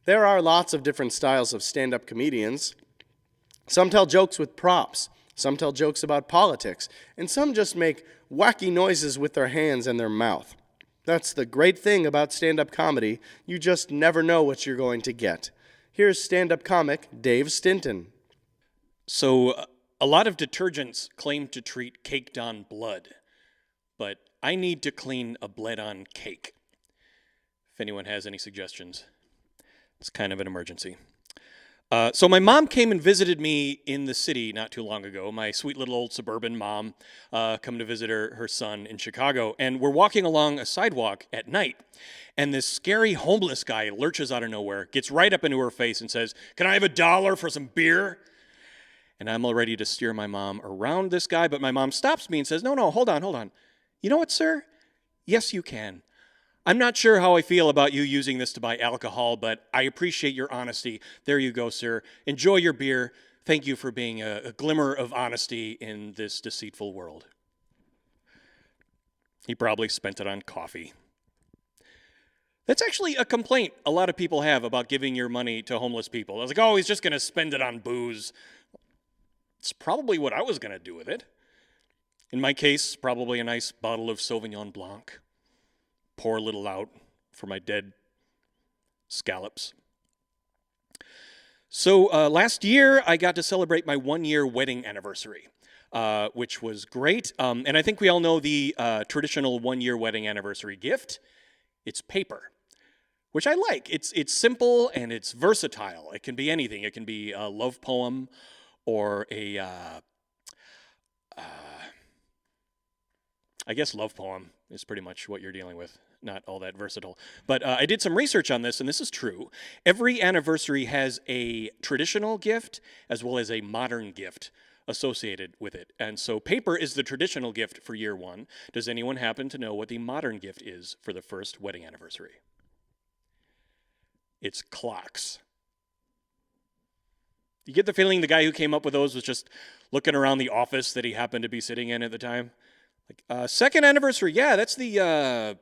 There are lots of different styles of stand-up comedians. Some tell jokes with props, some tell jokes about politics, and some just make wacky noises with their hands and their mouth. That's the great thing about stand-up comedy. You just never know what you're going to get. Here's stand-up comic Dave Stinton. So, a lot of detergents claim to treat caked-on blood, but I need to clean a bled-on cake. If anyone has any suggestions, it's kind of an emergency. So my mom came and visited me in the city not too long ago. My sweet little old suburban mom come to visit her son in Chicago. And we're walking along a sidewalk at night. And this scary homeless guy lurches out of nowhere, gets right up into her face and says, "Can I have $1 for some beer?" And I'm all ready to steer my mom around this guy. But my mom stops me and says, no, hold on. "You know what, sir? Yes, you can. I'm not sure how I feel about you using this to buy alcohol, but I appreciate your honesty. There you go, sir. Enjoy your beer. Thank you for being a glimmer of honesty in this deceitful world." He probably spent it on coffee. That's actually a complaint a lot of people have about giving your money to homeless people. I was like, oh, he's just going to spend it on booze. It's probably what I was going to do with it. In my case, probably a nice bottle of Sauvignon Blanc. Pour a little out for my dead scallops. So last year, I got to celebrate my 1-year wedding anniversary, which was great. And I think we all know the traditional 1-year wedding anniversary gift. It's paper, which I like. It's simple and it's versatile. It can be anything. It can be a love poem or I guess love poem is pretty much what you're dealing with. Not all that versatile. But I did some research on this, and this is true. Every anniversary has a traditional gift as well as a modern gift associated with it. And so paper is the traditional gift for year 1. Does anyone happen to know what the modern gift is for the first wedding anniversary? It's clocks. You get the feeling the guy who came up with those was just looking around the office that he happened to be sitting in at the time? Like, second anniversary, yeah, that's the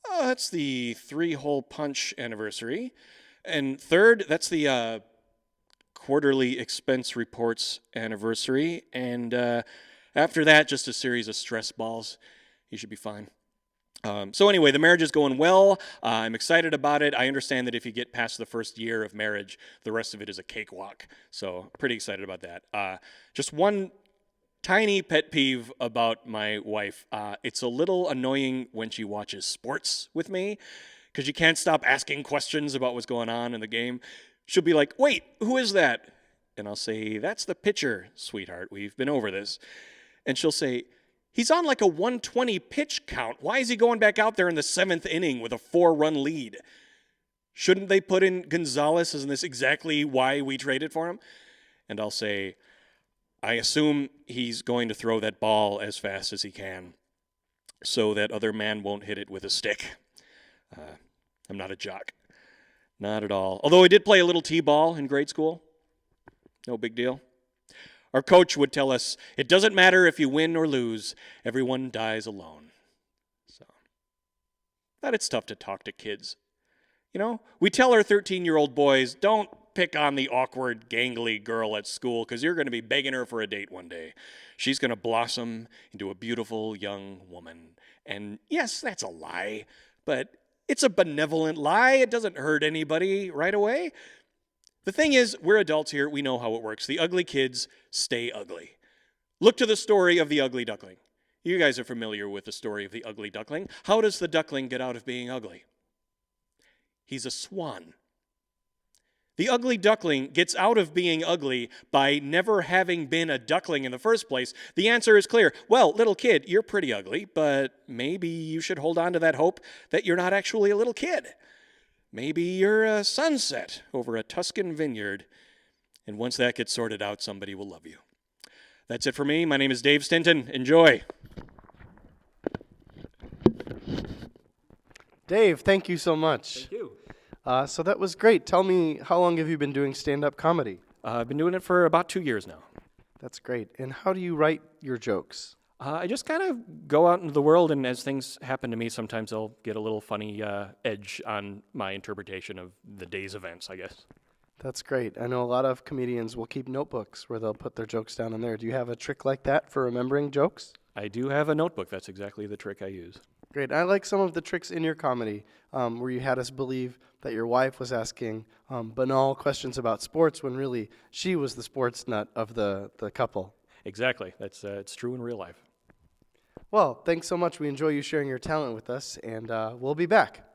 3-hole punch anniversary. And third, that's the quarterly expense reports anniversary. And after that, just a series of stress balls. You should be fine. So anyway, the marriage is going well. I'm excited about it. I understand that if you get past the first year of marriage, the rest of it is a cakewalk. So pretty excited about that. Just one tiny pet peeve about my wife. It's a little annoying when she watches sports with me because you can't stop asking questions about what's going on in the game. She'll be like, "Wait, who is that?" And I'll say, "That's the pitcher, sweetheart. We've been over this." And she'll say, "He's on like a 120 pitch count. Why is he going back out there in the 7th inning with a 4-run lead? Shouldn't they put in Gonzalez? Isn't this exactly why we traded for him?" And I'll say, "I assume he's going to throw that ball as fast as he can so that other man won't hit it with a stick." I'm not a jock. Not at all. Although I did play a little t-ball in grade school. No big deal. Our coach would tell us, it doesn't matter if you win or lose, everyone dies alone. So, but it's tough to talk to kids. You know, we tell our 13-year-old boys, don't pick on the awkward, gangly girl at school because you're going to be begging her for a date one day. She's going to blossom into a beautiful young woman. And yes, that's a lie, but it's a benevolent lie. It doesn't hurt anybody right away. The thing is, we're adults here. We know how it works. The ugly kids stay ugly. Look to the story of the ugly duckling. You guys are familiar with the story of the ugly duckling. How does the duckling get out of being ugly? He's a swan. The ugly duckling gets out of being ugly by never having been a duckling in the first place. The answer is clear. Well, little kid, you're pretty ugly, but maybe you should hold on to that hope that you're not actually a little kid. Maybe you're a sunset over a Tuscan vineyard, and once that gets sorted out, somebody will love you. That's it for me. My name is Dave Stinton. Enjoy. Dave, thank you so much. Thank you. So that was great. Tell me, how long have you been doing stand-up comedy? I've been doing it for about 2 years now. That's great. And how do you write your jokes? I just kind of go out into the world, and as things happen to me, sometimes I'll get a little funny edge on my interpretation of the day's events, I guess. That's great. I know a lot of comedians will keep notebooks where they'll put their jokes down in there. Do you have a trick like that for remembering jokes? I do have a notebook. That's exactly the trick I use. Great. I like some of the tricks in your comedy where you had us believe that your wife was asking banal questions about sports when really she was the sports nut of the couple. Exactly. That's it's true in real life. Well, thanks so much. We enjoy you sharing your talent with us, and we'll be back.